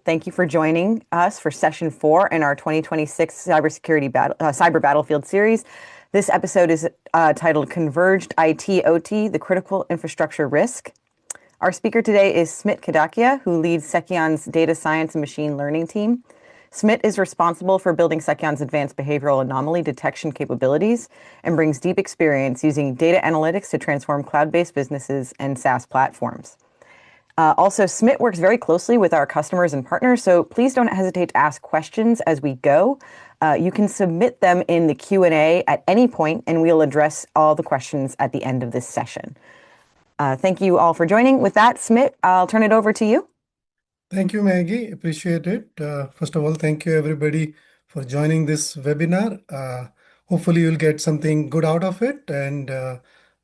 Thank you for joining us for session 4 in our 2026 Cyber Battlefield series. This episode is titled Converged IT OT, the Critical Infrastructure Risk. Our speaker today is Smit Kadakia, who leads Seceon's Data Science and Machine Learning team. Smit is responsible for building Seceon's advanced behavioral anomaly detection capabilities and brings deep experience using data analytics to transform cloud-based businesses and SaaS platforms. Also, Smit works very closely with our customers and partners, so please don't hesitate to ask questions as we go. You can submit them in the Q&A at any point, and we'll address all the questions at the end of this session. Thank you all for joining. With that, Smit, I'll turn it over to you. Thank you, Maggie. Appreciate it. First of all, thank you everybody for joining this webinar. Hopefully you'll get something good out of it, and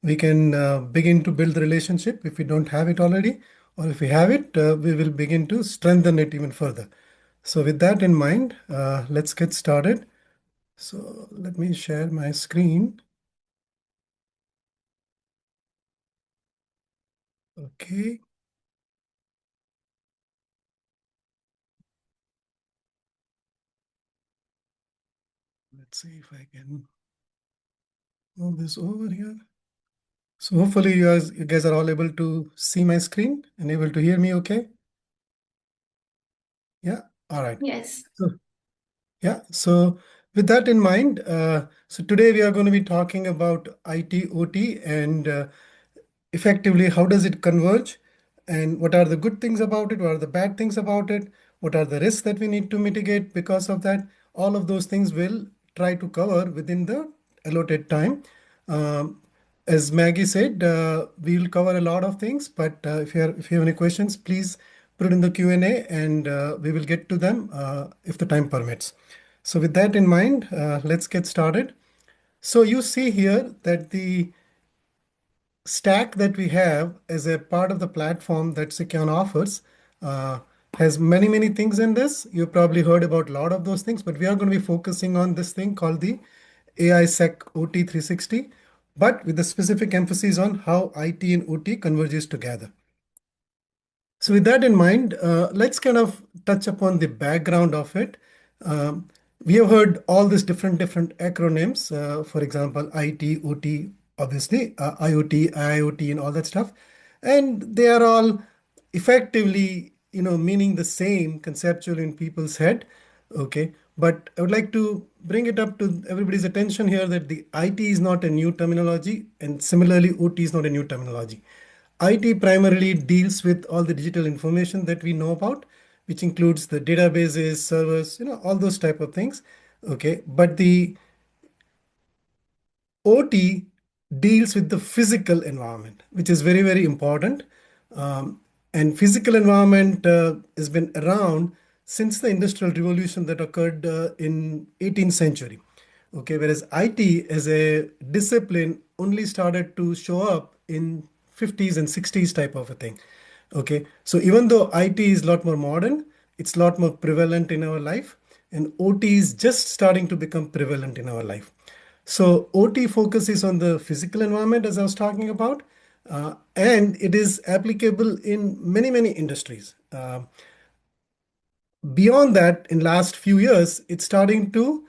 we can begin to build the relationship if we don't have it already, or if we have it, we will begin to strengthen it even further. So with that in mind, let's get started. So let me share my screen. Okay. Let's see if I can move this over here. So hopefully you guys are all able to see my screen and able to hear me okay? Yeah, all right. Yes. So with that in mind, so today we are going to be talking about IT, OT, and effectively how does it converge, and what are the good things about it, what are the bad things about it, what are the risks that we need to mitigate because of that. All of those things we'll try to cover within the allotted time. As Maggie said, we'll cover a lot of things, but if you have any questions, please put it in the Q&A, and we will get to them if the time permits. So with that in mind, let's get started. So you see here that the stack that we have as a part of the platform that Seceon offers has many things in this. You probably heard about a lot of those things, but we are going to be focusing on this thing called the AI-Sec OT 360, but with a specific emphasis on how IT and OT converges together. So with that in mind, let's kind of touch upon the background of it. We have heard all these different acronyms, for example, IT, OT, obviously, IoT, IIoT, and all that stuff. And they are all effectively, meaning the same conceptual in people's head. Okay. But I would like to bring it up to everybody's attention here that the IT is not a new terminology, and similarly, OT is not a new terminology. IT primarily deals with all the digital information that we know about, which includes the databases, servers, all those type of things. Okay, but the OT deals with the physical environment, which is very important. And physical environment has been around since the Industrial Revolution that occurred in 18th century. Okay, whereas IT as a discipline only started to show up in 50s and 60s type of a thing. Okay, so even though IT is a lot more modern, it's a lot more prevalent in our life, and OT is just starting to become prevalent in our life. So OT focuses on the physical environment, as I was talking about, and it is applicable in many industries. Beyond that, in last few years, it's starting to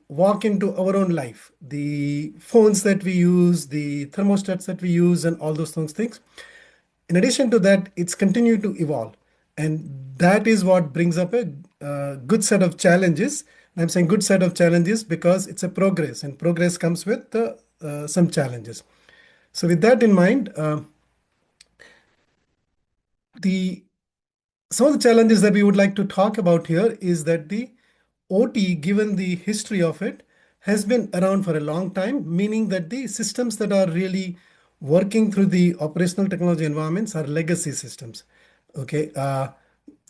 walk into our own life. The phones that we use, the thermostats that we use, and all those things. In addition to that, it's continued to evolve. And that is what brings up a good set of challenges. I'm saying good set of challenges because it's a progress, and progress comes with some challenges. So with that in mind, some of the challenges that we would like to talk about here is that the OT, given the history of it, has been around for a long time, meaning that the systems that are really working through the operational technology environments are legacy systems. Okay,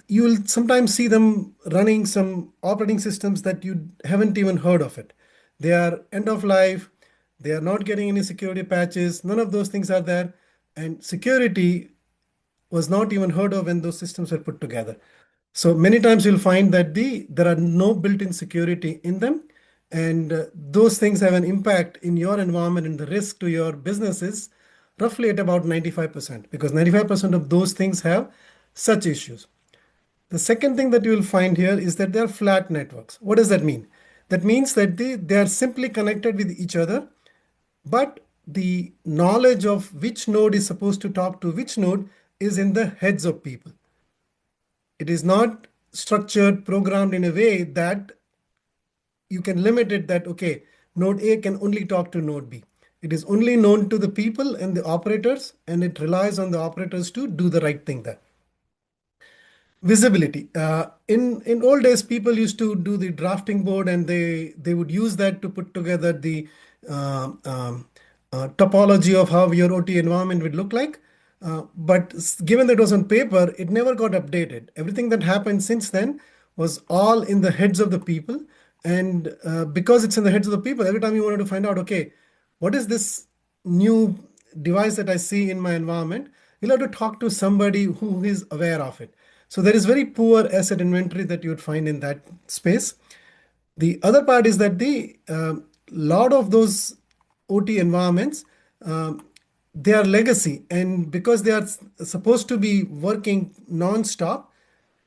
you will sometimes see them running some operating systems that you haven't even heard of it. They are end of life. They are not getting any security patches. None of those things are there. And security was not even heard of when those systems were put together. So many times you'll find that there are no built-in security in them, and those things have an impact in your environment, and the risk to your business is roughly at about 95%, because 95% of those things have such issues. The second thing that you will find here is that they are flat networks. What does that mean? That means that they are simply connected with each other, but the knowledge of which node is supposed to talk to which node is in the heads of people. It is not structured, programmed in a way that you can limit it that, okay, node A can only talk to node B. It is only known to the people and the operators, and it relies on the operators to do the right thing there. Visibility. In old days, people used to do the drafting board, and they would use that to put together the uh, um, topology of how your OT environment would look like. But given that it was on paper, it never got updated. Everything that happened since then was all in the heads of the people. And because it's in the heads of the people, every time you wanted to find out, okay, what is this new device that I see in my environment, you'll have to talk to somebody who is aware of it. So there is very poor asset inventory that you would find in that space. The other part is that the lot of those OT environments, they are legacy, and because they are supposed to be working non-stop,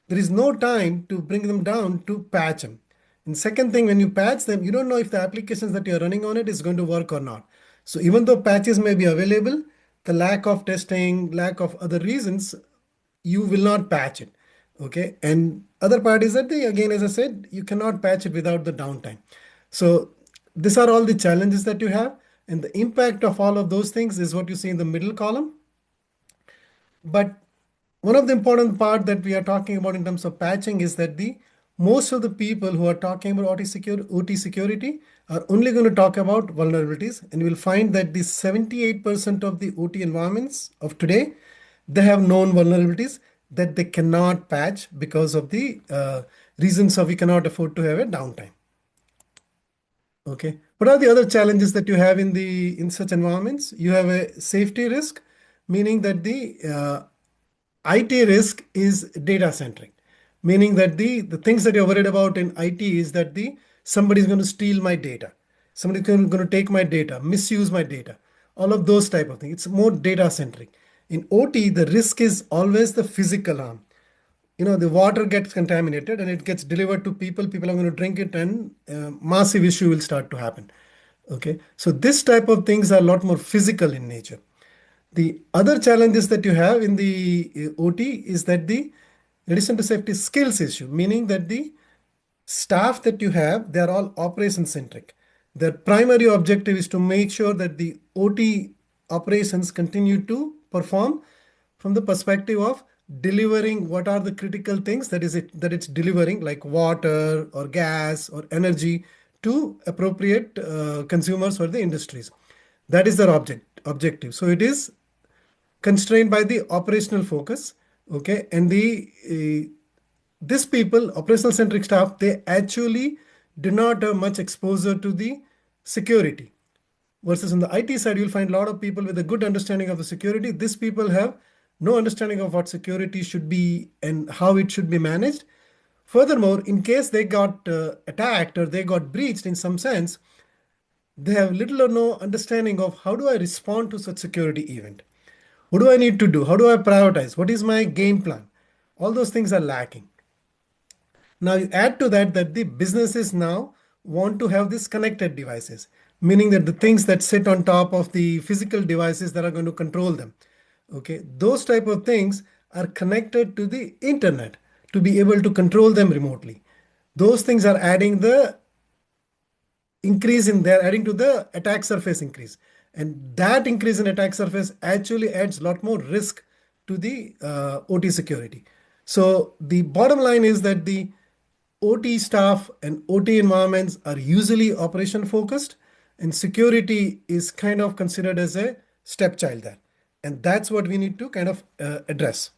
there is no time to bring them down to patch them. And second thing, when you patch them, you don't know if the applications that you're running on it is going to work or not. So even though patches may be available, the lack of testing, lack of other reasons, you will not patch it. Okay. And other part is that again, as I said, you cannot patch it without the downtime. So these are all the challenges that you have. And the impact of all of those things is what you see in the middle column. But one of the important part that we are talking about in terms of patching is that the most of the people who are talking about OT security are only going to talk about vulnerabilities, and you will find that the 78% of the OT environments of today, they have known vulnerabilities that they cannot patch because of the reasons of we cannot afford to have a downtime. Okay. What are the other challenges that you have in such environments? You have a safety risk, meaning that the IT risk is data centric, meaning that the things that you're worried about in IT is that somebody's going to steal my data, somebody's going to take my data, misuse my data, all of those type of things. It's more data centric. In OT, the risk is always the physical harm. The water gets contaminated and it gets delivered to people are going to drink it, and massive issue will start to happen. Okay, so this type of things are a lot more physical in nature. The other challenges that you have in the OT is that the in addition to safety skills issue, meaning that the staff that you have, they are all operation centric. Their primary objective is to make sure that the OT operations continue to perform from the perspective of delivering what are the critical things that it's delivering, like water or gas or energy, to appropriate consumers or the industries. That is their objective. So it is constrained by the operational focus. Okay, and this people, operational centric staff, they actually do not have much exposure to the security. Versus on the IT side, you'll find a lot of people with a good understanding of the security. These people have no understanding of what security should be and how it should be managed. Furthermore, in case they got attacked or they got breached in some sense, they have little or no understanding of how do I respond to such security event. What do I need to do? How do I prioritize? What is my game plan? All those things are lacking. Now you add to that the businesses now want to have these connected devices, meaning that the things that sit on top of the physical devices that are going to control them. Okay, those type of things are connected to the internet to be able to control them remotely. Those things are adding the increase in there, adding to the attack surface increase. And that increase in attack surface actually adds a lot more risk to the OT security. So the bottom line is that the OT staff and OT environments are usually operation focused, and security is kind of considered as a stepchild there. And that's what we need to kind of address.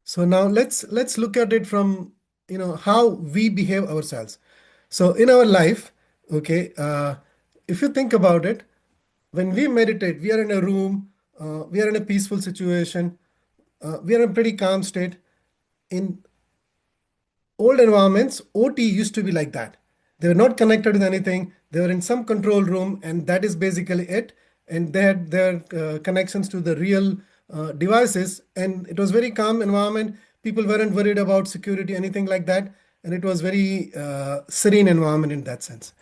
So now let's look at it from how we behave ourselves. So in our life, okay, if you think about it, when we meditate, we are in a room, we are in a peaceful situation, we are in a pretty calm state. In old environments, OT used to be like that. They were not connected with anything. They were in some control room, and that is basically it. And they had their connections to the real devices, and it was very calm environment. People weren't worried about security, anything like that. And it was very serene environment in that sense.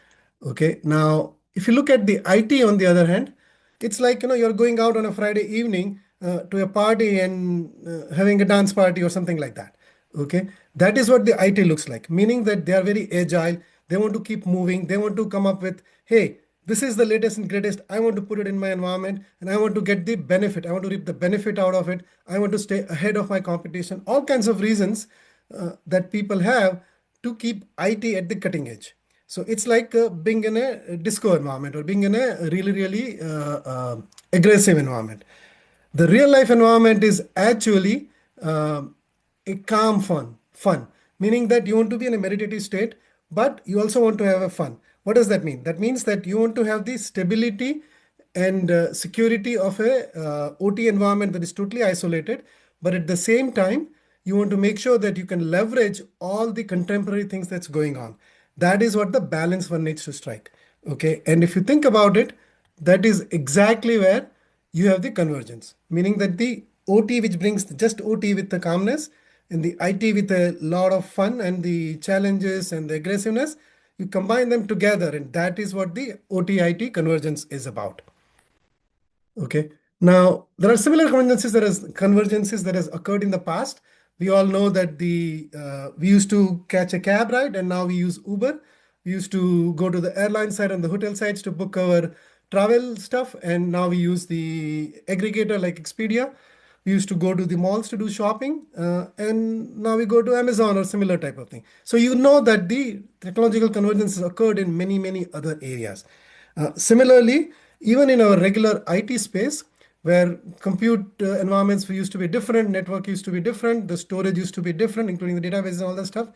Okay. Now, if you look at the IT on the other hand, it's like, you're going out on a Friday evening to a party and having a dance party or something like that. Okay. That is what the IT looks like, meaning that they are very agile. They want to keep moving. They want to come up with, hey, this is the latest and greatest. I want to put it in my environment and I want to get the benefit. I want to reap the benefit out of it. I want to stay ahead of my competition. All kinds of reasons that people have to keep IT at the cutting edge. So it's like being in a disco environment or being in a really, really aggressive environment. The real life environment is actually a calm fun, meaning that you want to be in a meditative state, but you also want to have a fun. What does that mean? That means that you want to have the stability and security of a OT environment that is totally isolated, but at the same time, you want to make sure that you can leverage all the contemporary things that's going on. That is what the balance one needs to strike. Okay, and if you think about it, that is exactly where you have the convergence, meaning that the OT, which brings just OT with the calmness, and the IT with a lot of fun and the challenges and the aggressiveness, you combine them together, and that is what the OT IT convergence is about. Okay. Now, there are similar convergences that has occurred in the past. We all know that we used to catch a cab ride, and now we use Uber. We used to go to the airline side and the hotel sites to book our travel stuff, and now we use the aggregator like Expedia. We used to go to the malls to do shopping, and now we go to Amazon or similar type of thing. So you know that the technological convergence has occurred in many, many other areas. Similarly, even in our regular IT space, where compute environments used to be different, network used to be different, the storage used to be different, including the databases and all that stuff,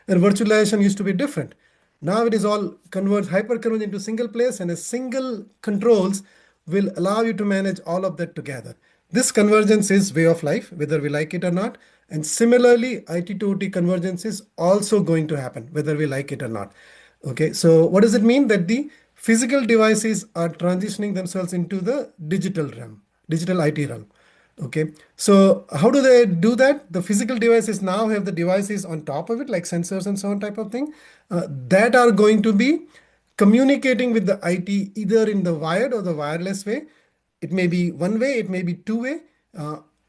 and virtualization used to be different. Now it is all converged, hyper-converged into single place, and a single controls will allow you to manage all of that together. This convergence is way of life, whether we like it or not. And similarly, IT to OT convergence is also going to happen, whether we like it or not. Okay, so what does it mean? That the physical devices are transitioning themselves into the digital realm, digital IT realm. Okay, so how do they do that? The physical devices now have the devices on top of it, like sensors and so on type of thing, that are going to be communicating with the IT either in the wired or the wireless way. It may be one way, it may be two way.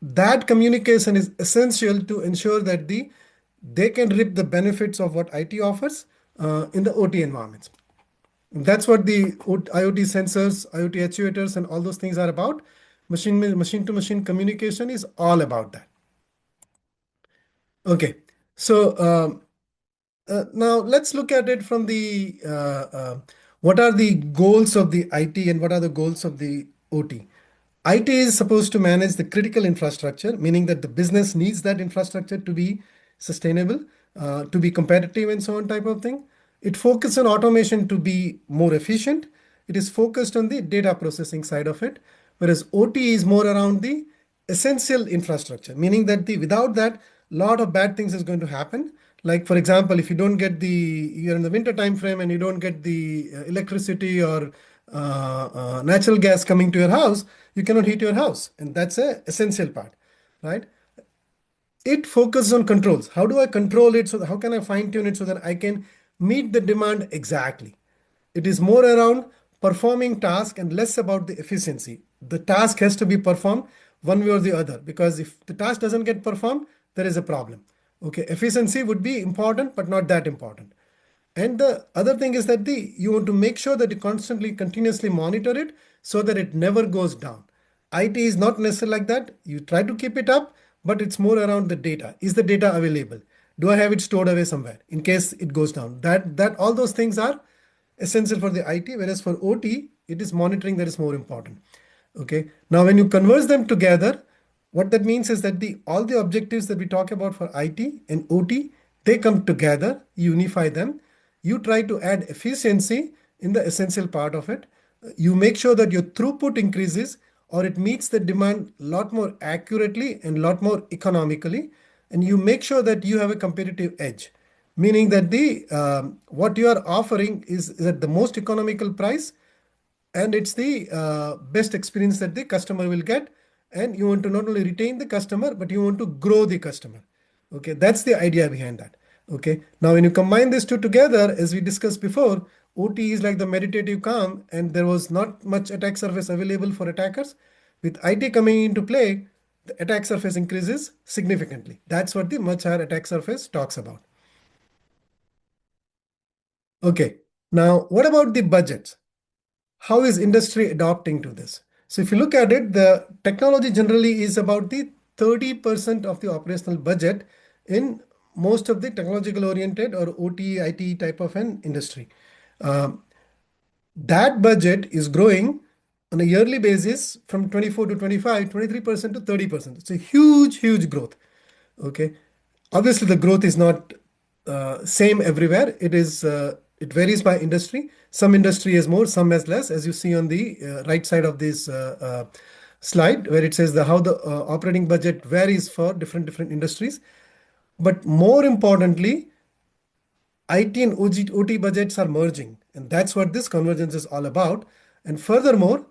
That communication is essential to ensure that they can reap the benefits of what IT offers in the OT environments. That's what the IoT sensors, IoT actuators, and all those things are about. Machine to machine communication is all about that. Okay, so now let's look at it from the what are the goals of the IT and what are the goals of the OT. IT is supposed to manage the critical infrastructure, meaning that the business needs that infrastructure to be sustainable, to be competitive, and so on type of thing. It focuses on automation to be more efficient. It is focused on the data processing side of it, whereas OT is more around the essential infrastructure, meaning that without that, lot of bad things is going to happen. Like for example, if you don't get you're in the winter time frame and you don't get the electricity or natural gas coming to your house, you cannot heat your house, and that's a essential part, right? It focuses on controls. How do I control it? So how can I fine tune it so that I can meet the demand exactly? It is more around performing task and less about the efficiency. The task has to be performed one way or the other, because if the task doesn't get performed, there is a problem. Okay, efficiency would be important, but not that important. And the other thing is that you want to make sure that you constantly, continuously monitor it so that it never goes down. IT is not necessarily like that. You try to keep it up, but it's more around the data. Is the data available? Do I have it stored away somewhere in case it goes down? That all those things are essential for the IT, whereas for OT, it is monitoring that is more important. Okay. Now, when you converge them together, what that means is that all the objectives that we talk about for IT and OT, they come together, you unify them. You try to add efficiency in the essential part of it. You make sure that your throughput increases or it meets the demand a lot more accurately and a lot more economically. And you make sure that you have a competitive edge, meaning that the what you are offering is at the most economical price, and it's the best experience that the customer will get. And you want to not only retain the customer, but you want to grow the customer. Okay, that's the idea behind that. Okay, now when you combine these two together, as we discussed before, OT is like the meditative calm, and there was not much attack surface available for attackers. With IT coming into play, the attack surface increases significantly. That's what the much higher attack surface talks about. Okay, now what about the budgets? How is industry adopting to this? So if you look at it, the technology generally is about the 30% of the operational budget in most of the technological oriented or OT, IT type of an industry. Um, that budget is growing on a yearly basis from 24 to 25, 23% to 30%. It's a huge, huge growth. Okay. Obviously, the growth is not same everywhere. It varies by industry. Some industry has more, some has less, as you see on the right side of this slide, where it says how the operating budget varies for different industries. But more importantly, IT and OT budgets are merging, and that's what this convergence is all about. And furthermore,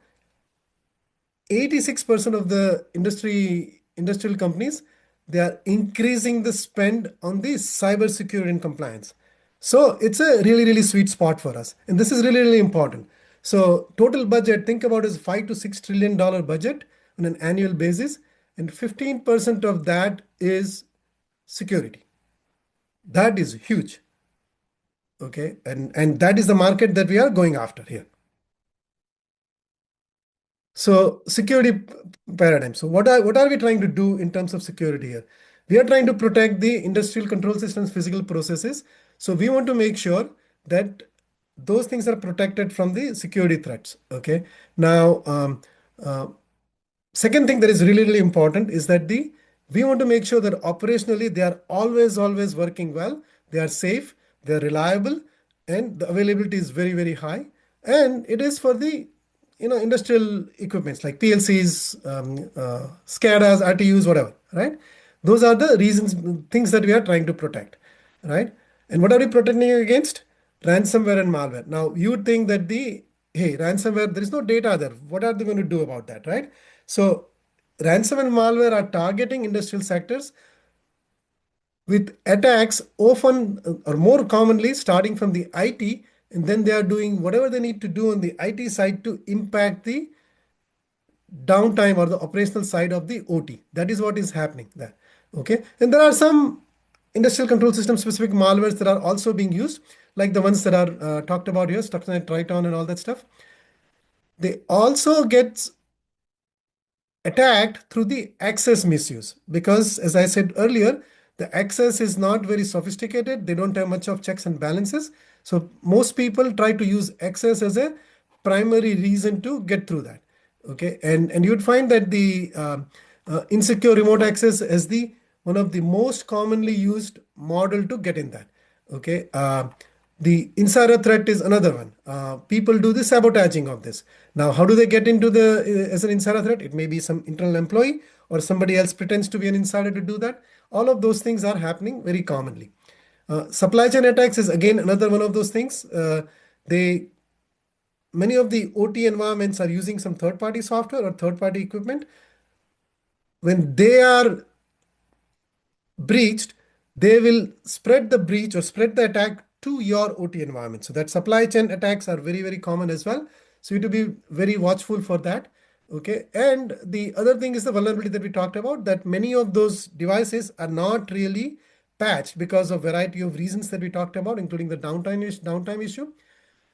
86% of the industrial companies, they are increasing the spend on the cybersecurity and compliance. So it's a really sweet spot for us, and this is really important. So total budget, think about is $5 to $6 trillion budget on an annual basis, and 15% of that is security. That is huge. Okay, and that is the market that we are going after here. So security paradigm. So what are we trying to do in terms of security here? We are trying to protect the industrial control systems, physical processes. So we want to make sure that those things are protected from the security threats. Okay. Now, uh, second thing that is really important is that the we want to make sure that operationally they are always working well, they are safe, they are reliable, and the availability is very high. And it is for the industrial equipments like PLCs, SCADAs, RTUs, whatever, right? Those are the reasons, things that we are trying to protect, right? And what are we protecting against? Ransomware and malware. Now you would think that hey, ransomware, there is no data there. What are they going to do about that, right? So ransom and malware are targeting industrial sectors with attacks often or more commonly starting from the IT, and then they are doing whatever they need to do on the IT side to impact the downtime or the operational side of the OT. That is what is happening there. Okay. And there are some industrial control system specific malwares that are also being used, like the ones that are talked about here, Stuxnet, Triton, and all that stuff. They also get attacked through the access misuse because, as I said earlier, the access is not very sophisticated. They don't have much of checks and balances. So most people try to use access as a primary reason to get through that. Okay, and you'd find that the insecure remote access is the one of the most commonly used model to get in that. Okay, the insider threat is another one. People do the sabotaging of this. Now, how do they get into the as an insider threat? It may be some internal employee or somebody else pretends to be an insider to do that. All of those things are happening very commonly. Supply chain attacks is again another one of those things. They Many of the OT environments are using some third-party software or third-party equipment. When they are breached, they will spread the breach or spread the attack to your OT environment. So that supply chain attacks are very common as well. So you have to be very watchful for that. Okay. And the other thing is the vulnerability that we talked about, that many of those devices are not really patched because of variety of reasons that we talked about, including the downtime issue.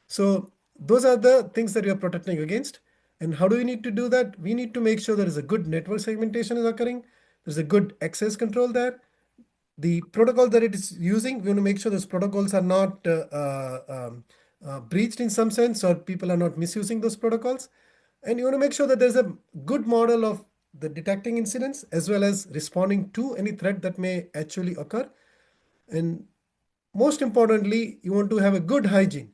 So those are the things that we are protecting against. And how do we need to do that? We need to make sure there is a good network segmentation is occurring. There's a good access control there. The protocol that it is using, we want to make sure those protocols are not breached in some sense, or people are not misusing those protocols. And you want to make sure that there's a good model of the detecting incidents as well as responding to any threat that may actually occur. And most importantly, you want to have a good hygiene.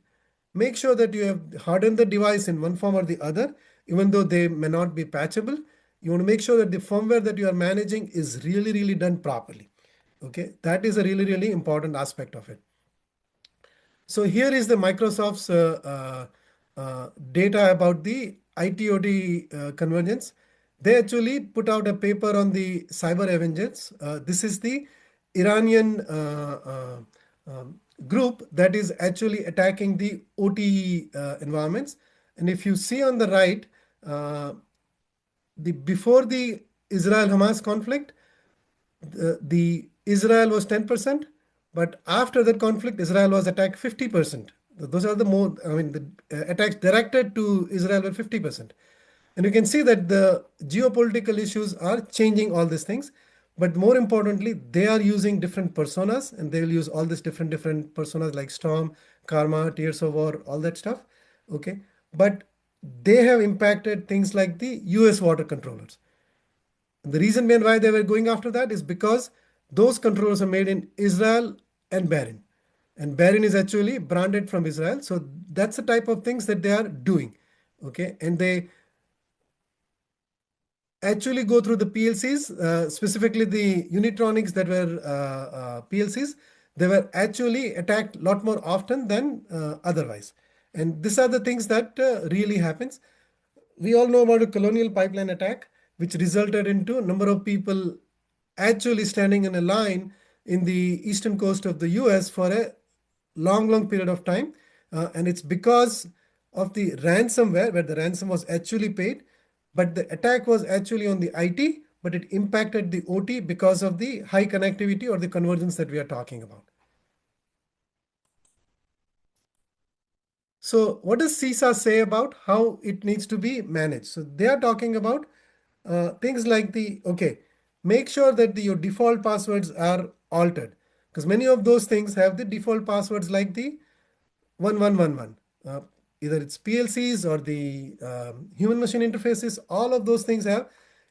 Make sure that you have hardened the device in one form or the other, even though they may not be patchable. You want to make sure that the firmware that you are managing is really done properly. Okay, that is a really important aspect of it. So here is the Microsoft's data about the IT/OT convergence. They actually put out a paper on the cyber avengers. This is the Iranian group that is actually attacking the OT environments. And if you see on the right, uh, before the Israel-Hamas conflict, the Israel was 10%, but after that conflict, Israel was attacked 50%. Those are the more, I mean, the attacks directed to Israel were 50%. And you can see that the geopolitical issues are changing all these things. But more importantly, they are using different personas, and they will use all these different personas like Storm, Karma, Tears of War, all that stuff. Okay. But they have impacted things like the US water controllers. The reason behind why they were going after that is because those controllers are made in Israel and Bahrain. And Bahrain is actually branded from Israel. So that's the type of things that they are doing. Okay. And they actually go through the PLCs, specifically the Unitronics that were PLCs. They were actually attacked a lot more often than otherwise. And these are the things that really happens. We all know about a colonial pipeline attack, which resulted into a number of people actually standing in a line in the eastern coast of the US for a long period of time. And it's because of the ransomware, where the ransom was actually paid, but the attack was actually on the IT, but it impacted the OT because of the high connectivity or the convergence that we are talking about. So what does CISA say about how it needs to be managed? So they are talking about things like okay, make sure that your default passwords are altered, because many of those things have the default passwords like the 1111. Either it's PLCs or the human machine interfaces, all of those things have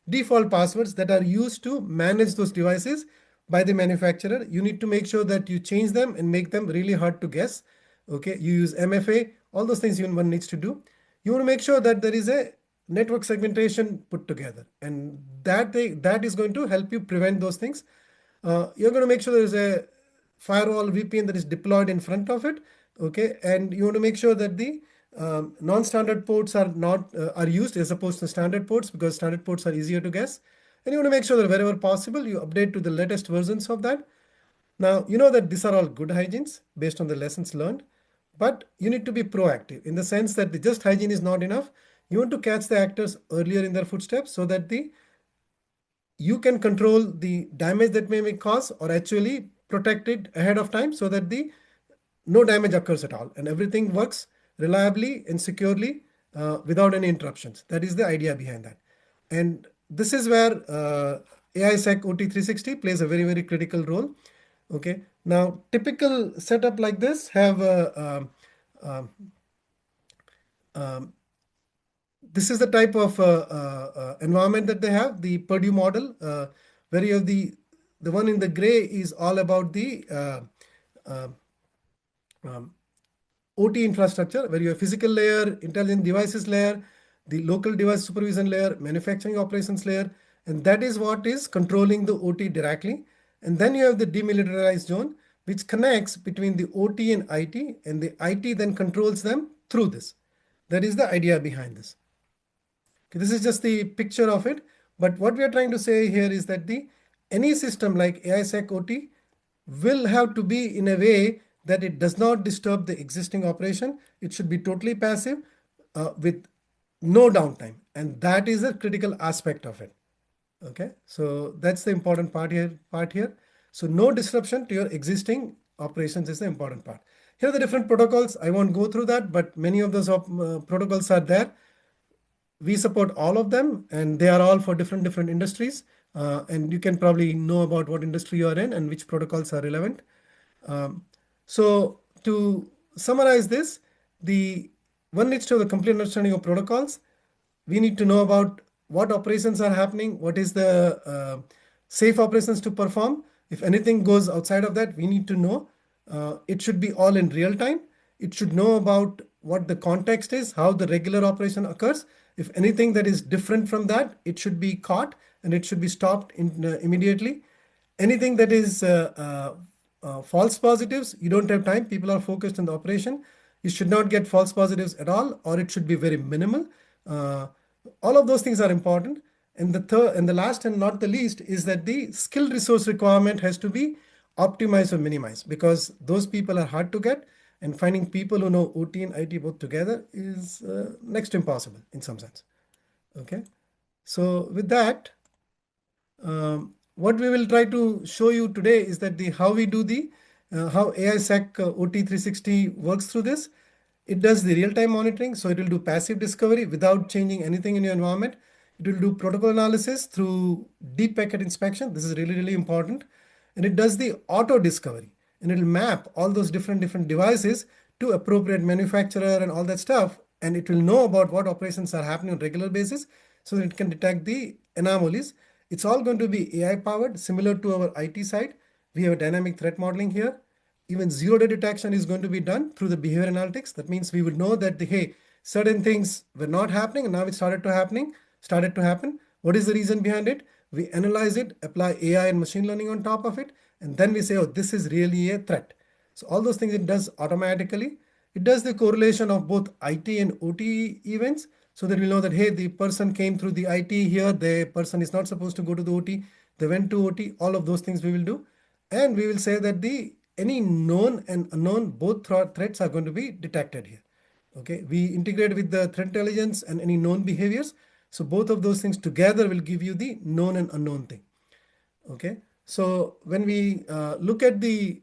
default passwords that are used to manage those devices by the manufacturer. You need to make sure that you change them and make them really hard to guess. Okay, you use MFA, all those things one needs to do. You want to make sure that there is a network segmentation put together, and that is going to help you prevent those things. You're going to make sure there's a firewall VPN that is deployed in front of it. Okay, and you want to make sure that the non-standard ports are not are used as opposed to standard ports, because standard ports are easier to guess. And you want to make sure that wherever possible, you update to the latest versions of that. Now, you know that these are all good hygienes based on the lessons learned, but you need to be proactive in the sense that the just hygiene is not enough. You want to catch the actors earlier in their footsteps so that you can control the damage that may cause, or actually protect it ahead of time so that the no damage occurs at all and everything works reliably and securely without any interruptions. That is the idea behind that. And this is where AISec OT 360 plays a very critical role. Okay. Now, typical setup like this have this is the type of environment that they have, the Purdue model, where you have the one in the gray is all about the uh, um, OT infrastructure, where you have physical layer, intelligent devices layer, the local device supervision layer, manufacturing operations layer, and that is what is controlling the OT directly. And then you have the demilitarized zone, which connects between the OT and IT, and the IT then controls them through this. That is the idea behind this. Okay, this is just the picture of it. But what we are trying to say here is that any system like AISec OT will have to be in a way that it does not disturb the existing operation. It should be totally passive with no downtime. And that is a critical aspect of it. Okay, so that's the important part here. So no disruption to your existing operations is the important part. Here are the different protocols. I won't go through that, but many of those protocols are there. We support all of them, and they are all for different industries. And you can probably know about what industry you are in and which protocols are relevant. So to summarize this, the one needs to have a complete understanding of protocols. We need to know about what operations are happening, what is the safe operations to perform. If anything goes outside of that, we need to know. It should be all in real time. It should know about what the context is, how the regular operation occurs. If anything that is different from that, it should be caught and it should be stopped immediately. Anything that is false positives, you don't have time. People are focused on the operation. You should not get false positives at all, or it should be very minimal. Uh, all of those things are important. And the third and the last and not the least is that the skilled resource requirement has to be optimize or minimize, because those people are hard to get, and finding people who know OT and IT both together is next to impossible in some sense. Okay, so with that, what we will try to show you today is that the how we do the how AISec OT 360 works through this. It does the real-time monitoring, so it will do passive discovery without changing anything in your environment. It will do protocol analysis through deep packet inspection. This is really, really important. And it does the auto discovery, and it will map all those different devices to appropriate manufacturer and all that stuff. And it will know about what operations are happening on regular basis so that it can detect the anomalies. It's all going to be AI powered, similar to our IT side. We have a dynamic threat modeling here. Even zero-day detection is going to be done through the behavior analytics. That means we would know that hey, certain things were not happening and now it started to happen. What is the reason behind it? We analyze it, apply AI and machine learning on top of it, and then we say, oh, this is really a threat. So all those things it does automatically. It does the correlation of both IT and OT events, so that we know that hey, the person came through the IT here, the person is not supposed to go to the OT, they went to OT. All of those things we will do, and we will say that the any known and unknown both threats are going to be detected here. Okay, we integrate with the threat intelligence and any known behaviors. So both of those things together will give you the known and unknown thing. Okay, so when we look at the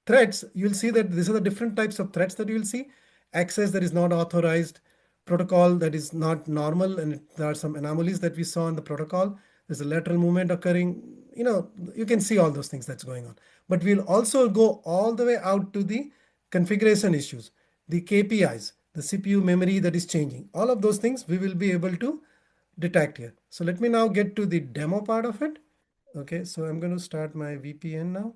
threats, you'll see that these are the different types of threats that you'll see. Access that is not authorized, protocol that is not normal, and there are some anomalies that we saw in the protocol. There's a lateral movement occurring. You can see all those things that's going on. But we'll also go all the way out to the configuration issues, the KPIs, the CPU memory that is changing. All of those things we will be able to detect here. So let me now get to the demo part of it. Okay, so I'm going to start my VPN now.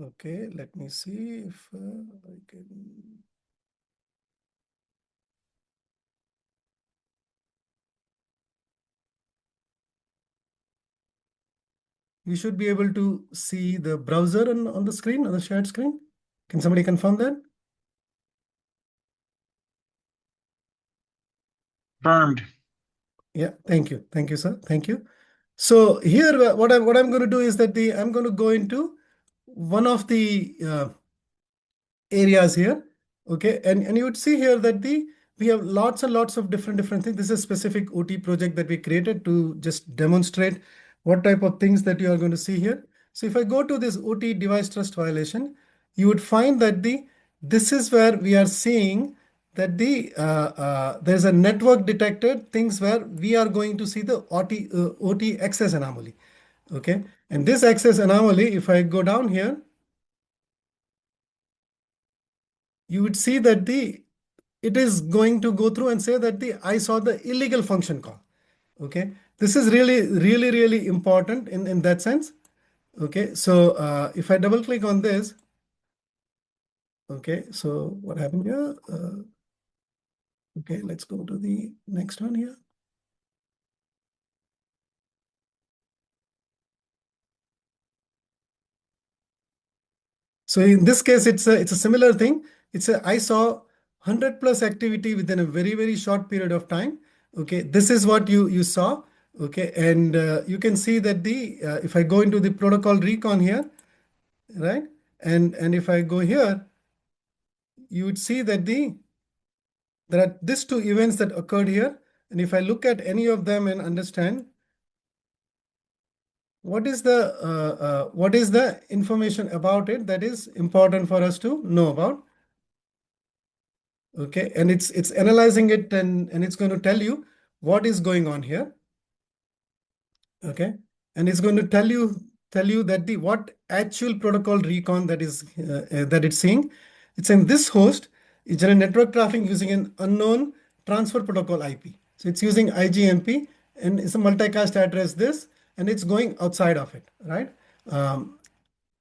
Okay, let me see if I can. You should be able to see the browser on the screen, on the shared screen. Can somebody confirm that? Confirmed. Yeah, thank you. Thank you, sir. Thank you. So here, what I'm going to do is that I'm going to go into one of the areas here. Okay, and you would see here that we have lots and lots of different things. This is a specific OT project that we created to just demonstrate what type of things that you are going to see here. So if I go to this OT device trust violation, you would find that this is where we are seeing that there's a network detected things where we are going to see the OT access anomaly. Okay, and this access anomaly, if I go down here, you would see that it is going to go through and say that I saw the illegal function call. Okay, this is really important in that sense. Okay, so if I double click on this, okay, so what happened here? Okay, let's go to the next one here. So in this case, it's a similar thing. I saw 100 plus activity within a very short period of time. Okay, this is what you saw. Okay, and you can see that if I go into the protocol recon here, right, and if I go here, you would see that there are these two events that occurred here, and if I look at any of them and understand what is the information about it that is important for us to know about. Okay, and it's analyzing it, and it's going to tell you what is going on here. Okay, and it's going to tell you that the what actual protocol recon that it's seeing. It's in this host. It's a network traffic using an unknown transfer protocol IP. So it's using IGMP, and it's a multicast address this, and it's going outside of it, right? Um,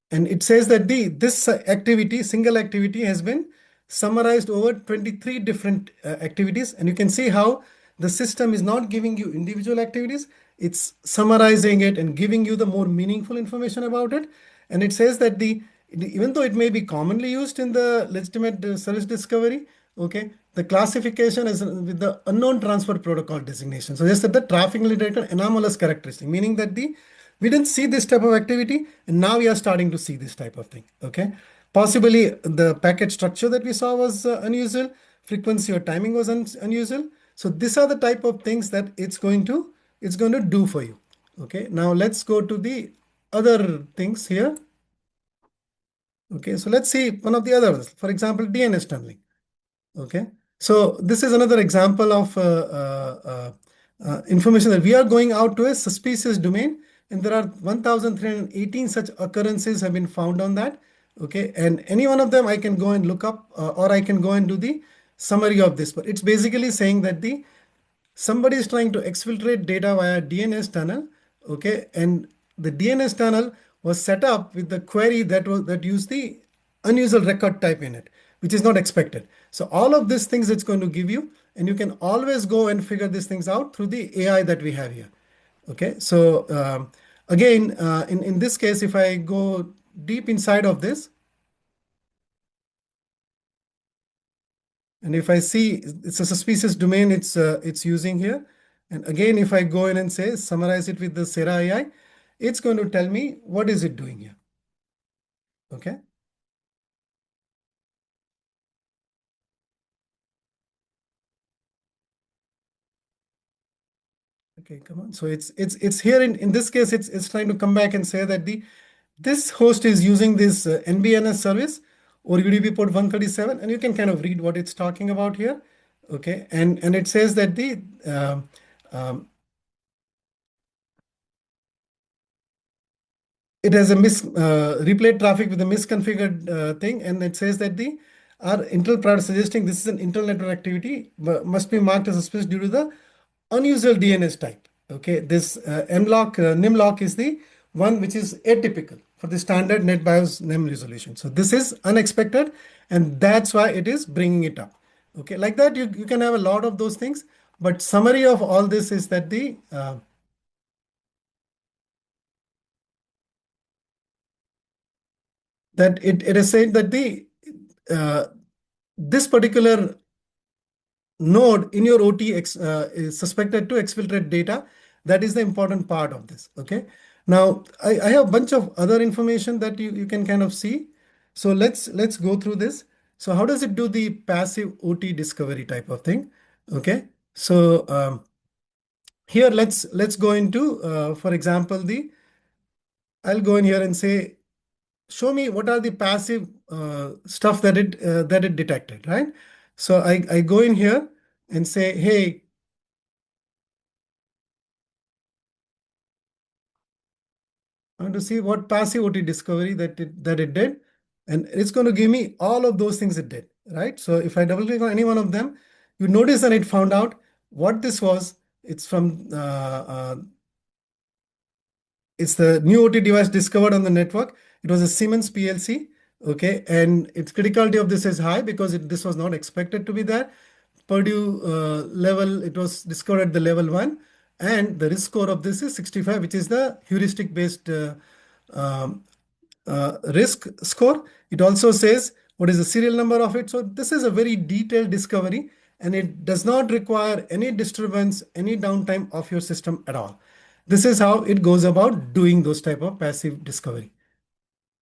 and it says that this activity, single activity, has been summarized over 23 different activities. And you can see how the system is not giving you individual activities. It's summarizing it and giving you the more meaningful information about it. And it says that even though it may be commonly used in the legitimate service discovery, okay, the classification is with the unknown transfer protocol designation. So just that the traffic detected anomalous characteristic, meaning that the we didn't see this type of activity, and now we are starting to see this type of thing. Okay, possibly the packet structure that we saw was unusual, frequency or timing was unusual. So these are the type of things that it's going to do for you. Okay, now let's go to the other things here. Okay, so let's see one of the others. For example, DNS tunneling. Okay, so this is another example of information that we are going out to a suspicious domain, and there are 1,318 such occurrences have been found on that. Okay, and any one of them I can go and look up, or I can go and do the summary of this. But it's basically saying that the somebody is trying to exfiltrate data via DNS tunnel. Okay, and the DNS tunnel was set up with the query that used the unusual record type in it, which is not expected. So all of these things it's going to give you, and you can always go and figure these things out through the AI that we have here. Okay, so again, in this case, if I go deep inside of this, and if I see it's a suspicious domain, it's using here. And again, if I go in and say summarize it with the Sera AI, it's going to tell me what is it doing here. Okay. Okay, come on. So it's here in this case, it's trying to come back and say that this host is using this NBNS service or UDP port 137, and you can kind of read what it's talking about here. Okay, and it says that the um, it has a replayed traffic with a misconfigured thing, and it says that the our internal product suggesting this is an internal network activity must be marked as suspicious due to the unusual DNS type. Okay, this NIM lock is the one which is atypical for the standard NetBIOS NIM resolution. So this is unexpected, and that's why it is bringing it up. Okay, like that you can have a lot of those things, but summary of all this is that it is saying that the uh, this particular node in your OT is suspected to exfiltrate data. That is the important part of this. Okay. Now I have a bunch of other information that you can kind of see. So let's go through this. So how does it do the passive OT discovery type of thing? Okay. So here let's go into for example the I'll go in here and say show me what are the passive stuff that it detected, right? So I go in here and say, hey, I want to see what passive OT discovery that it did, and it's going to give me all of those things it did, right? So if I double click on any one of them, you notice that it found out what this was. It's from it's the new OT device discovered on the network. It was a Siemens PLC. Okay, and its criticality of this is high because this was not expected to be there. Purdue level, it was discovered at the level 1, and the risk score of this is 65, which is the heuristic based um, risk score. It also says what is the serial number of it. So this is a very detailed discovery, and it does not require any disturbance, any downtime of your system at all. This is how it goes about doing those type of passive discovery.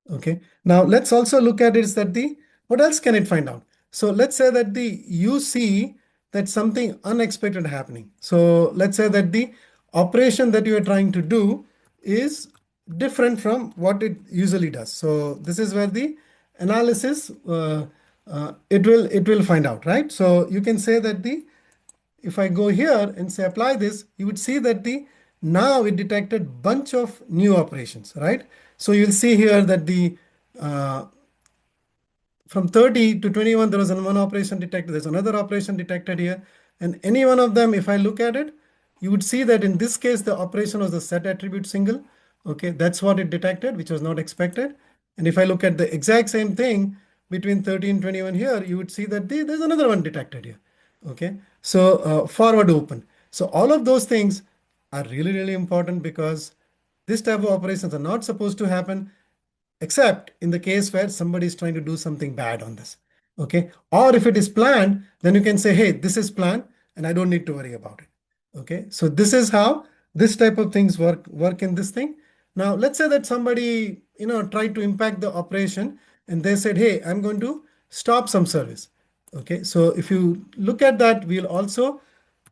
Okay. Now let's also look at is that the what else can it find out? So let's say that the you see that something unexpected happening. So let's say that the operation that you are trying to do is different from what it usually does. So this is where the analysis it will find out, right? So you can say that the if I go here and say apply this, you would see that the now it detected bunch of new operations, right? So you'll see here that the uh, from 30 to 21, there was one operation detected. There's another operation detected here. And any one of them, if I look at it, you would see that in this case, the operation was the set attribute single. Okay, that's what it detected, which was not expected. And if I look at the exact same thing between 30 and 21 here, you would see that there's another one detected here. Okay, so forward open. So all of those things are really, really important because this type of operations are not supposed to happen. except in the case where somebody is trying to do something bad on this. Okay. Or if it is planned, then you can say, hey, this is planned and I don't need to worry about it. Okay. So this is how this type of things work in this thing. Now, let's say that somebody, tried to impact the operation and they said, hey, I'm going to stop some service. Okay. So if you look at that, we'll also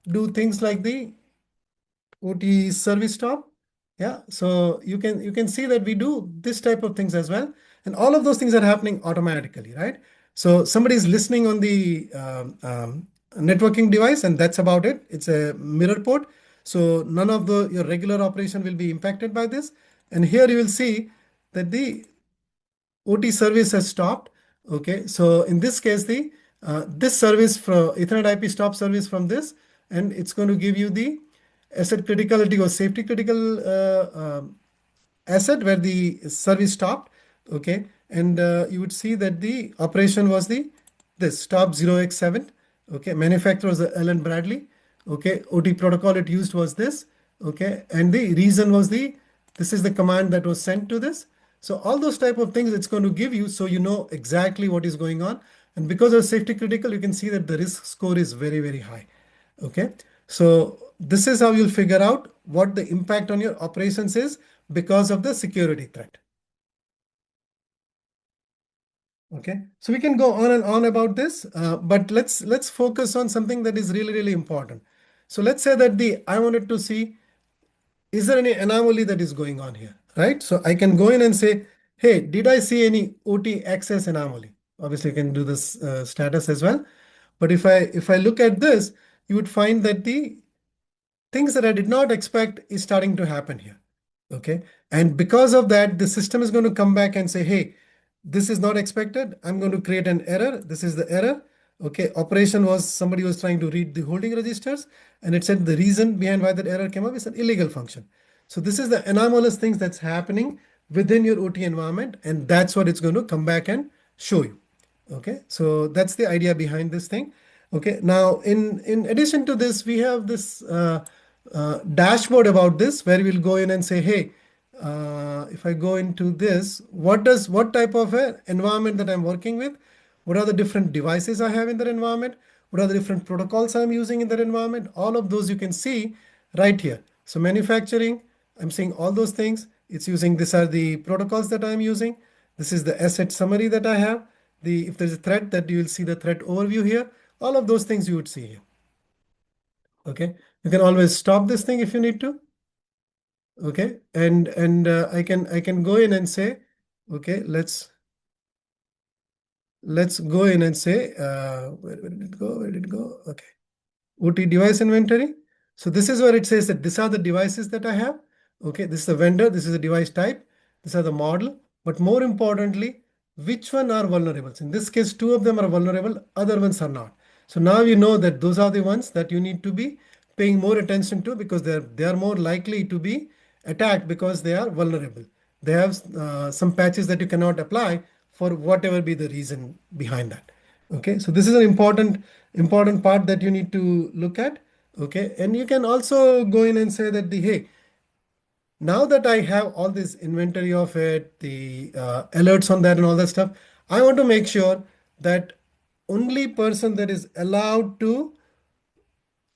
do things like the OT service stop. Yeah, so you can see that we do this type of things as well, and all of those things are happening automatically, right? So somebody is listening on the networking device, and that's about it. It's a mirror port, so none of the your regular operation will be impacted by this. And here you will see that the OT service has stopped. Okay, so in this case, the this service from Ethernet IP stop service from this, and it's going to give you the asset criticality or safety critical asset where the service stopped. Okay, and you would see that the operation was the this stop 0x7. Okay, manufacturer was the Allen Bradley. Okay, OT protocol it used was this. Okay, and the reason was the this is the command that was sent to this. So all those type of things it's going to give you so you know exactly what is going on. And because of safety critical, you can see that the risk score is very, very high. Okay, so this is how you'll figure out what the impact on your operations is because of the security threat. Okay, so we can go on and on about this, but let's focus on something that is really, really important. So let's say that the I wanted to see, is there any anomaly that is going on here, right? So I can go in and say, hey, did I see any OT access anomaly? Obviously, I can do this status as well. But if I look at this, you would find that the things that I did not expect is starting to happen here. Okay. And because of that, the system is going to come back and say, hey, this is not expected. I'm going to create an error. This is the error. Okay. Operation was somebody was trying to read the holding registers, and it said the reason behind why that error came up is an illegal function. So this is the anomalous things that's happening within your OT environment, and that's what it's going to come back and show you. Okay, so that's the idea behind this thing. Okay, now in addition to this, we have this dashboard about this where we'll go in and say, hey, if I go into this, what type of a environment that I'm working with? What are the different devices I have in that environment? What are the different protocols I'm using in that environment? All of those you can see right here. So manufacturing, I'm seeing all those things. It's using, these are the protocols that I'm using. This is the asset summary that I have. If there's a threat, that you will see the threat overview here. All of those things you would see here. Okay, you can always stop this thing if you need to. Okay, and I can go in and say, okay, let's go in and say, where did it go? Where did it go? Okay, OT device inventory. So this is where it says that these are the devices that I have. Okay, this is the vendor, this is the device type, these are the model, but more importantly, which one are vulnerable? In this case, two of them are vulnerable, other ones are not. So now you know that those are the ones that you need to be paying more attention to because they are more likely to be attacked because they are vulnerable. They have some patches that you cannot apply for whatever be the reason behind that. Okay, so this is an important part that you need to look at. Okay, and you can also go in and say that the hey, now that I have all this inventory of it, the alerts on that and all that stuff, I want to make sure that only person that is allowed to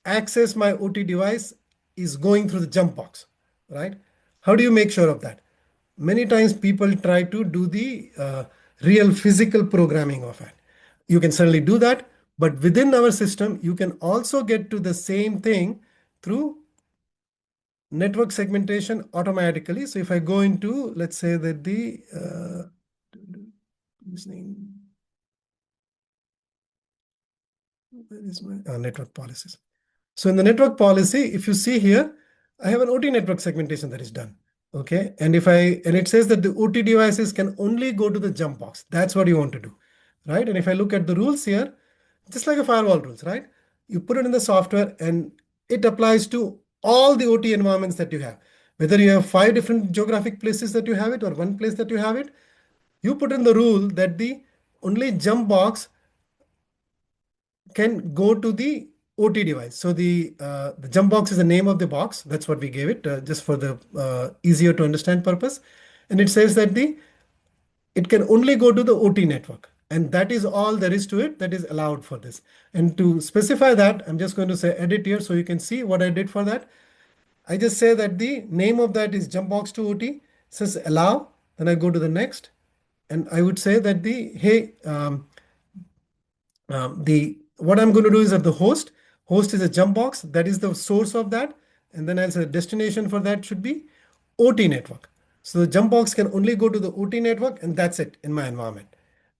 access my OT device is going through the jump box, right? How do you make sure of that? Many times people try to do the real physical programming of it. You can certainly do that, but within our system, you can also get to the same thing through network segmentation automatically. So if I go into, let's say that the listening, where is my network policies? So in the network policy, if you see here, I have an OT network segmentation that is done. Okay. And and it says that the OT devices can only go to the jump box. That's what you want to do. Right. And if I look at the rules here, just like a firewall rules, right? You put it in the software and it applies to all the OT environments that you have. Whether you have 5 different geographic places that you have it or one place that you have it, you put in the rule that the only jump box can go to the OT device. So the jump box is the name of the box. That's what we gave it just for the easier to understand purpose. And it says that the it can only go to the OT network. And that is all there is to it that is allowed for this. And to specify that, I'm just going to say edit here so you can see what I did for that. I just say that the name of that is jump box to OT, says allow, then I go to the next. And I would say that hey, the what I'm going to do is that the host is a jump box, that is the source of that. And then I'll say destination for that should be OT network. So the jump box can only go to the OT network, and that's it in my environment.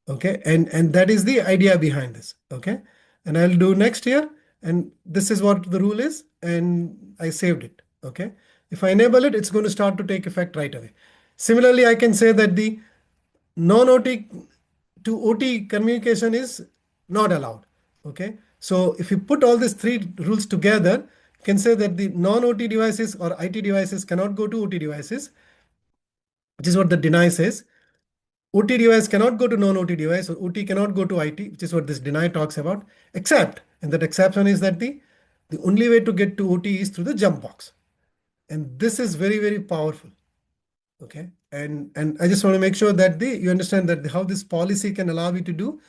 Okay, and that is the idea behind this. Okay, and I'll do next here, and this is what the rule is, and I saved it. Okay, if I enable it, it's going to start to take effect right away. Similarly, I can say that the non-OT to OT communication is not allowed. Okay, so if you put all these three rules together, you can say that the non-OT devices or IT devices cannot go to OT devices, which is what the deny says. OT device cannot go to non-OT device, or OT cannot go to IT, which is what this deny talks about, except, and that exception is that the only way to get to OT is through the jump box. And this is very, very powerful. Okay. And I just want to make sure that you understand that how this policy can allow you to do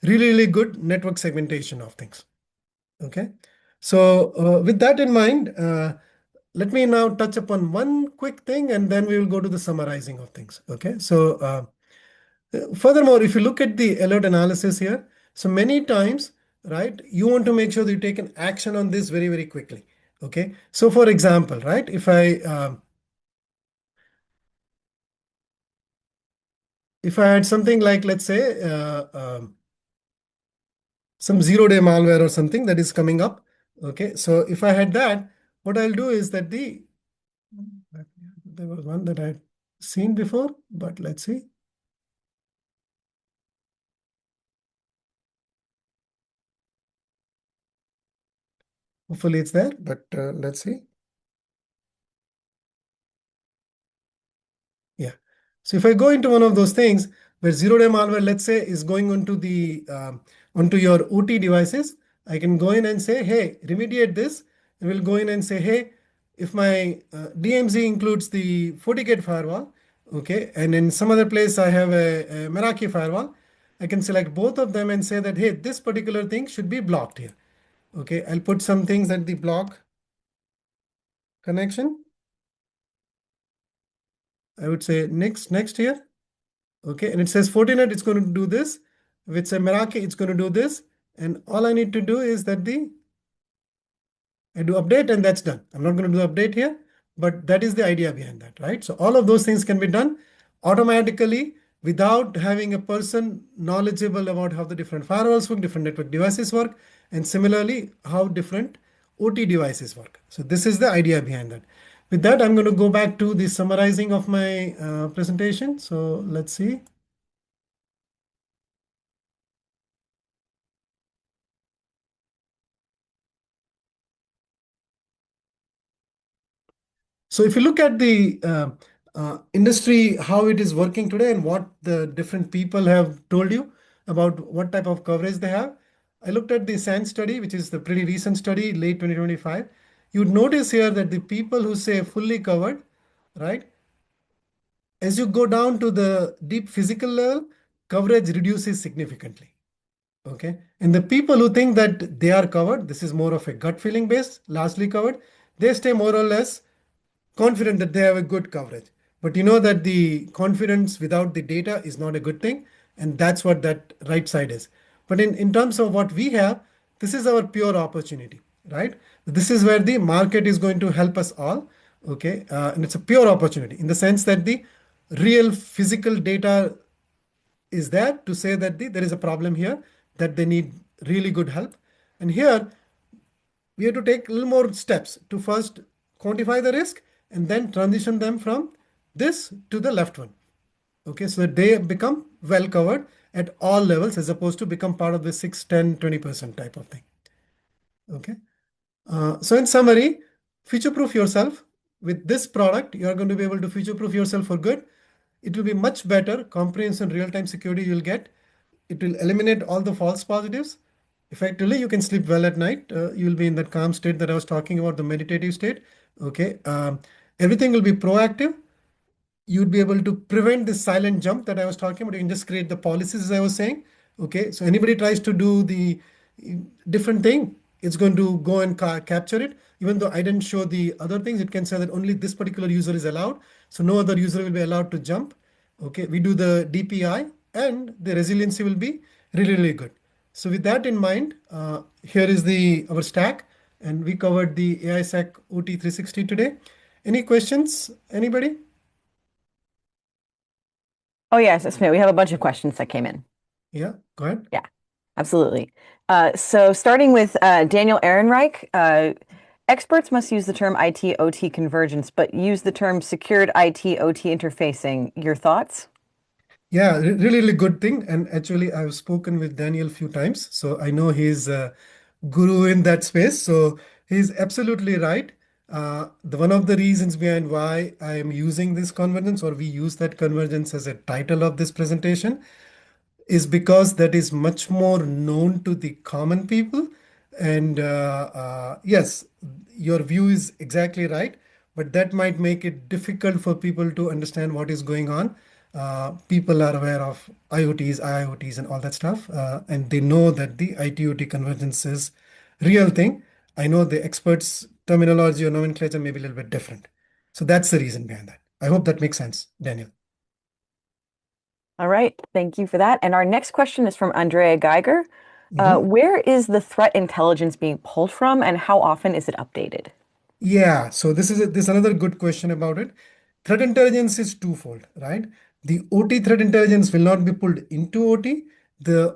really, really good network segmentation of things. Okay. So with that in mind, let me now touch upon one quick thing, and then we will go to the summarizing of things. Okay. So furthermore, if you look at the alert analysis here, so many times, right, you want to make sure that you take an action on this very, very quickly. Okay. So for example, right, if I had something like, let's say, some zero-day malware or something that is coming up. Okay, so if I had that, what I'll do is that there was one that I had seen before, but let's see. Hopefully it's there, but let's see. Yeah. So if I go into one of those things where zero-day malware, let's say, is going onto your OT devices, I can go in and say, hey, remediate this. And we'll go in and say, hey, if my DMZ includes the FortiGate firewall, okay, and in some other place I have a Meraki firewall, I can select both of them and say that, hey, this particular thing should be blocked here. Okay, I'll put some things at the block connection. I would say next here. Okay, and it says Fortinet, it's going to do this. If it's a Meraki, it's going to do this. And all I need to do is that I do update, and that's done. I'm not going to do update here, but that is the idea behind that, right? So all of those things can be done automatically without having a person knowledgeable about how the different firewalls work, different network devices work, and similarly how different OT devices work. So this is the idea behind that. With that, I'm going to go back to the summarizing of my presentation. So let's see. So if you look at the industry, how it is working today and what the different people have told you about what type of coverage they have, I looked at the SANS study, which is the pretty recent study, late 2025. You would notice here that the people who say fully covered, right? As you go down to the deep physical level, coverage reduces significantly. Okay. And the people who think that they are covered, this is more of a gut feeling based, largely covered, they stay more or less confident that they have a good coverage. But you know that the confidence without the data is not a good thing. And that's what that right side is. But in terms of what we have, this is our pure opportunity, right? This is where the market is going to help us all. Okay. And it's a pure opportunity in the sense that the real physical data is there to say that there is a problem here, that they need really good help. And here we have to take a little more steps to first quantify the risk and then transition them from this to the left one. Okay, so that they become well covered at all levels as opposed to become part of the 6, 10, 20% type of thing. Okay. So in summary, future-proof yourself. With this product, you are going to be able to future-proof yourself for good. It will be much better comprehensive real-time security you'll get. It will eliminate all the false positives. Effectively, you can sleep well at night. You will be in that calm state that I was talking about, the meditative state. Okay. Everything will be proactive. you'd be able to prevent the silent jump that I was talking about. You can just create the policies as I was saying. Okay, so anybody tries to do the different thing, it's going to go and capture it. Even though I didn't show the other things, it can say that only this particular user is allowed. So no other user will be allowed to jump. Okay, we do the DPI and the resiliency will be really, really good. So with that in mind, here is the our stack, and we covered the AISec OT 360 today. Any questions? Anybody? Oh, yes, Smit, we have a bunch of questions that came in. Yeah, go ahead. Yeah, absolutely. So starting with Daniel Ehrenreich, experts must use the term IT-OT convergence, but use the term secured IT-OT interfacing. Your thoughts? Yeah, really, really good thing. And actually, I've spoken with Daniel a few times, so I know he's a guru in that space. So he's absolutely right. The one of the reasons behind why I am using this convergence, or we use that convergence as a title of this presentation, is because that is much more known to the common people. And yes, your view is exactly right, but that might make it difficult for people to understand what is going on. People are aware of IoTs, IIoTs, and all that stuff, and they know that the IT/OT convergence is real thing. I know the experts' terminology or nomenclature may be a little bit different. So that's the reason behind that. I hope that makes sense, Daniel. All right, thank you for that. And our next question is from Andrea Geiger. Mhm. Where is the threat intelligence being pulled from, and how often is it updated? Yeah, so this is another good question about it. Threat intelligence is twofold, right? The OT threat intelligence will not be pulled into OT. The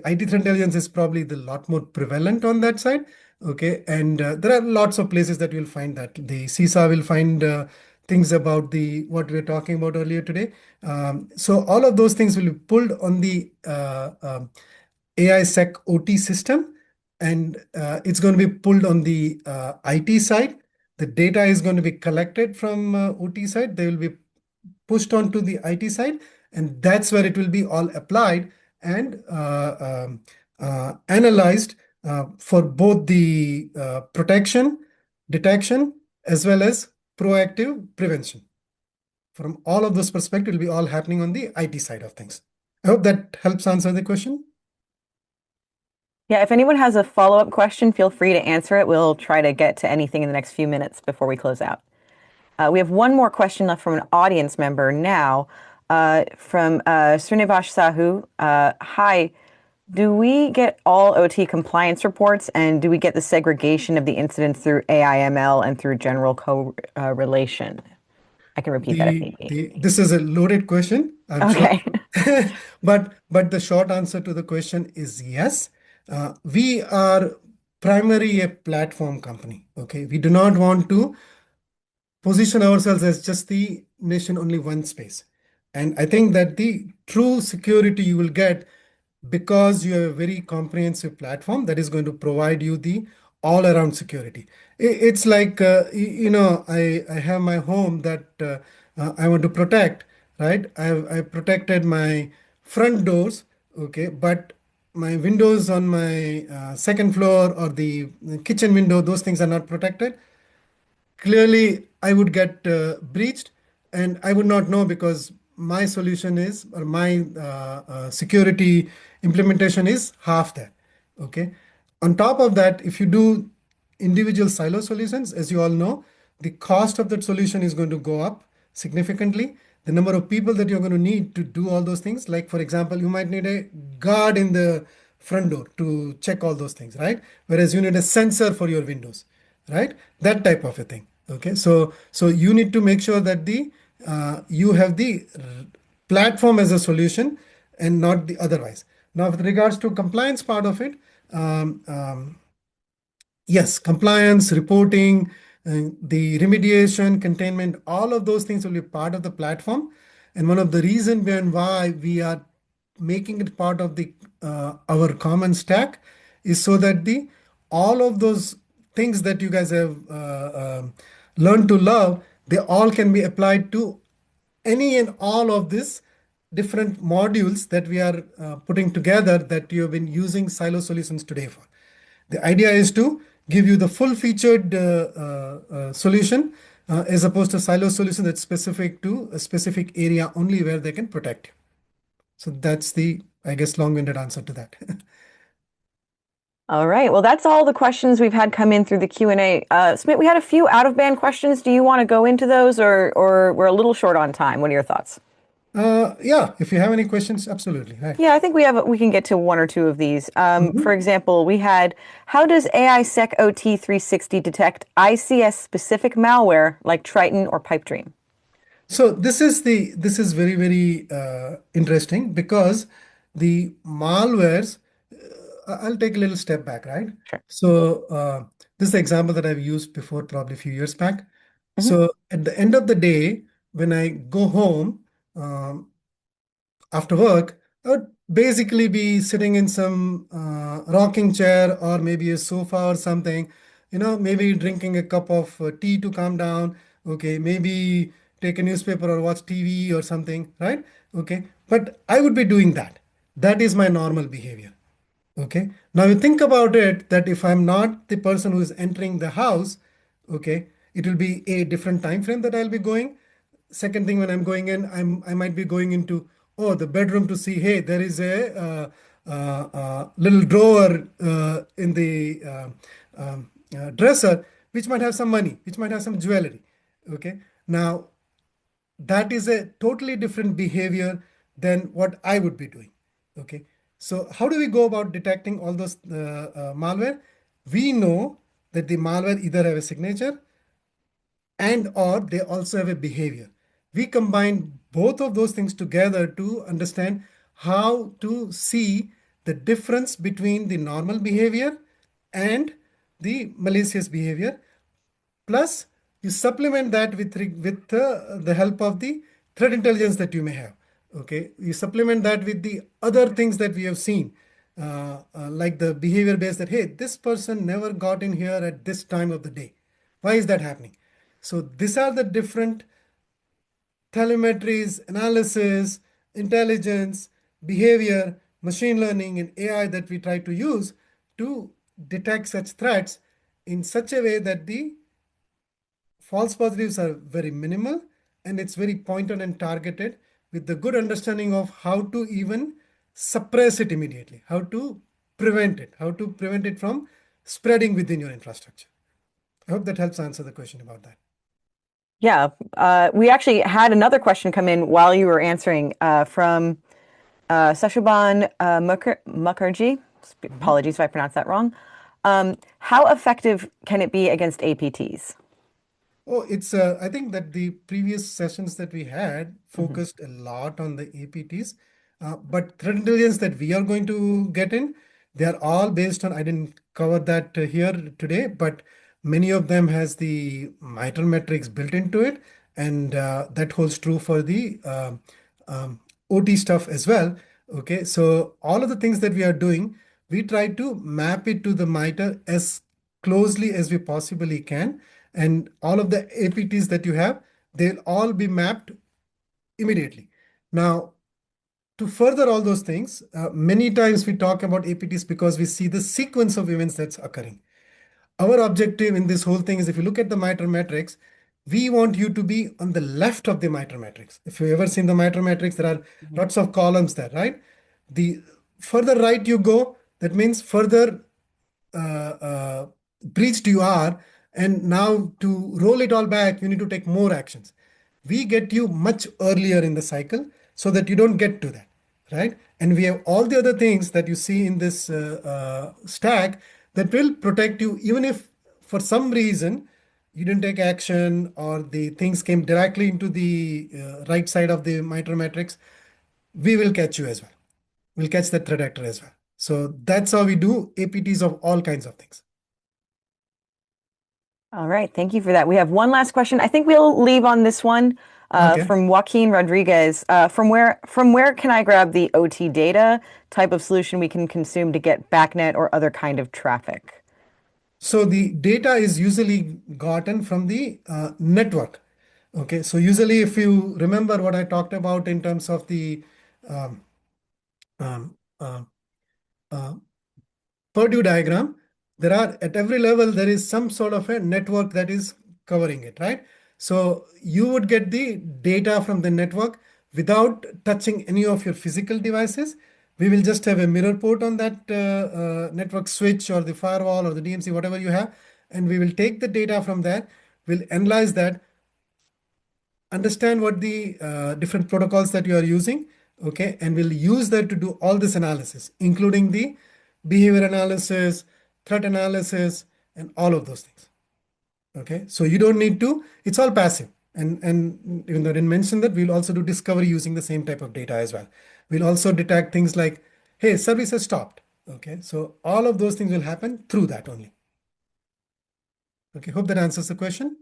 IT threat intelligence is probably the lot more prevalent on that side. Okay, and there are lots of places that you'll find that. The CISA will find things about the what we were talking about earlier today. So all of those things will be pulled on the AI-Sec OT system, and it's going to be pulled on the IT side. The data is going to be collected from OT side. They will be pushed onto the IT side, and that's where it will be all applied and analyzed for both the protection, detection, as well as proactive prevention. From all of those perspectives, it will be all happening on the IT side of things. I hope that helps answer the question. Yeah, if anyone has a follow-up question, feel free to answer it. We'll try to get to anything in the next few minutes before we close out. We have one more question left from an audience member now, from Srinivas Sahu. Hi, do we get all OT compliance reports, and do we get the segregation of the incidents through AIML and through general correlation? I can repeat that if need be. This is a loaded question, I'm sure. Okay. But the short answer to the question is yes. We are primarily a platform company. Okay, we do not want to position ourselves as just the nation only one space. And I think that the true security you will get because you have a very comprehensive platform that is going to provide you the all around security. It's like, I have my home that I want to protect, right? I protected my front doors, okay, but my windows on my second floor or the kitchen window, those things are not protected. Clearly I would get breached, and I would not know because my solution is, or my security implementation is half that. Okay. On top of that, if you do individual silo solutions, as you all know, the cost of that solution is going to go up significantly. The number of people that you're going to need to do all those things, like for example, you might need a guard in the front door to check all those things, right? Whereas you need a sensor for your windows, right? That type of a thing. Okay, so you need to make sure that the you have the platform as a solution and not the otherwise. Now, with regards to compliance part of it, um, um, yes, compliance, reporting, the remediation, containment, all of those things will be part of the platform. And one of the reasons behind why we are making it part of the our common stack is so that the all of those things that you guys have learned to love, they all can be applied to any and all of these different modules that we are putting together that you have been using silo solutions today for. The idea is to give you the full featured solution as opposed to silo solution that's specific to a specific area only where they can protect you. So that's the, I guess, long-winded answer to that. All right. Well, that's all the questions we've had come in through the Q&A. Smit, we had a few out-of-band questions. Do you want to go into those, or we're a little short on time? What are your thoughts? Yeah, if you have any questions, absolutely. Right. Yeah, I think we can get to one or two of these. For Mhm. example, we had, how does AI Sec OT 360 detect ICS specific malware like Triton or Pipedream? So this is very, very interesting because the malwares, I'll take a little step back, right? Sure. So this is the example that I've used before, probably a few years back. Hmm. So at the end of the day, when I go home, um, after work, I would basically be sitting in some rocking chair or maybe a sofa or something, maybe drinking a cup of tea to calm down. Okay, maybe take a newspaper or watch TV or something, right? Okay, but I would be doing that. That is my normal behavior. Okay. Now you think about it that if I'm not the person who is entering the house, okay, it will be a different time frame that I'll be going. Second thing, when I'm going in, I might be going into the bedroom to see, hey, there is a little drawer in the dresser which might have some money, which might have some jewelry. Okay. Now that is a totally different behavior than what I would be doing. Okay. So how do we go about detecting all those malware? We know that the malware either have a signature and or they also have a behavior. We combine both of those things together to understand how to see the difference between the normal behavior and the malicious behavior. Plus, you supplement that with the help of the threat intelligence that you may have. Okay, you supplement that with the other things that we have seen, like the behavior based that, hey, this person never got in here at this time of the day. Why is that happening? So these are the different telemetries, analysis, intelligence, behavior, machine learning, and AI that we try to use to detect such threats in such a way that the false positives are very minimal and it's very pointed and targeted with the good understanding of how to even suppress it immediately, how to prevent it from spreading within your infrastructure. I hope that helps answer the question about that. Yeah, we actually had another question come in while you were answering from Seshaban Mukherjee. Mhm. Apologies if I pronounced that wrong. How effective can it be against APTs? Oh, I think that the previous sessions that we had Mhm. focused a lot on the APTs, but threat intelligence that we are going to get in, they are all based on, I didn't cover that here today, but many of them has the MITRE metrics built into it. And that holds true for the um, OT stuff as well. Okay, so all of the things that we are doing, we try to map it to the MITRE as closely as we possibly can, and all of the APTs that you have, they'll all be mapped immediately. Now, to further all those things, many times we talk about APTs because we see the sequence of events that's occurring. Our objective in this whole thing is, if you look at the MITRE matrix, we want you to be on the left of the MITRE matrix. If you've ever seen the MITRE matrix, there are Mhm. lots of columns there, right? The further right you go, that means further breached you are, and now to roll it all back, you need to take more actions. We get you much earlier in the cycle so that you don't get to that, right? And we have all the other things that you see in this stack that will protect you, even if for some reason you didn't take action or the things came directly into the right side of the MITRE matrix. We will catch you as well. We'll catch that threat actor as well. So that's how we do APTs of all kinds of things. All right, thank you for that. We have one last question. I think we'll leave on this one Okay. from Joaquin Rodriguez. From where can I grab the OT data type of solution we can consume to get backnet or other kind of traffic? So the data is usually gotten from the network. Okay. So usually, if you remember what I talked about in terms of the um, um, uh, uh, Purdue diagram, there are at every level, there is some sort of a network that is covering it, right? So you would get the data from the network without touching any of your physical devices. We will just have a mirror port on that network switch or the firewall or the DMC, whatever you have, and we will take the data from that. We'll analyze that, understand what the different protocols that you are using, okay, and we'll use that to do all this analysis, including the behavior analysis, threat analysis, and all of those things. Okay, so you don't need to, it's all passive. And even though I didn't mention that, we'll also do discovery using the same type of data as well. We'll also detect things like, hey, service has stopped. Okay, so all of those things will happen through that only. Okay, hope that answers the question.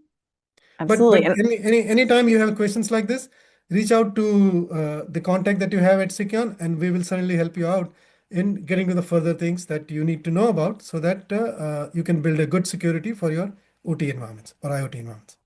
But Absolutely. And anytime you have questions like this, reach out to the contact that you have at Seceon, and we will certainly help you out in getting to the further things that you need to know about so that you can build a good security for your OT environments or IoT environments.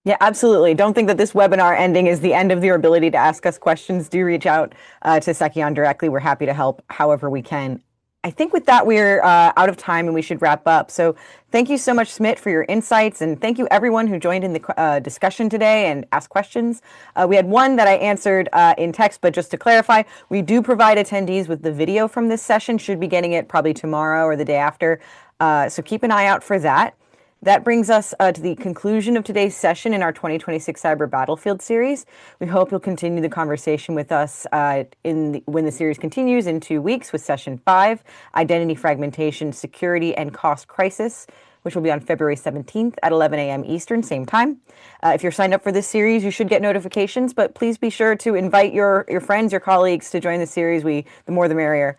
yeah, absolutely. Don't think that this webinar ending is the end of your ability to ask us questions. Do reach out to Seceon directly. We're happy to help however we can. I think with that, we're out of time and we should wrap up. So thank you so much, Smit, for your insights. And thank you, everyone who joined in the discussion today and asked questions. We had one that I answered in text, but just to clarify, we do provide attendees with the video from this session. Should be getting it probably tomorrow or the day after. So keep an eye out for that. That brings us to the conclusion of today's session in our 2026 Cyber Battlefield series. We hope you'll continue the conversation with us when the series continues in 2 weeks with session 5, Identity Fragmentation, Security, and Cost Crisis, which will be on February 17th at 11 a.m. Eastern, same time. If you're signed up for this series, you should get notifications, but please be sure to invite your friends, your colleagues to join the series. The more the merrier.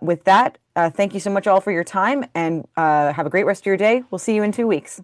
With that, thank you so much all for your time and have a great rest of your day. We'll see you in 2 weeks.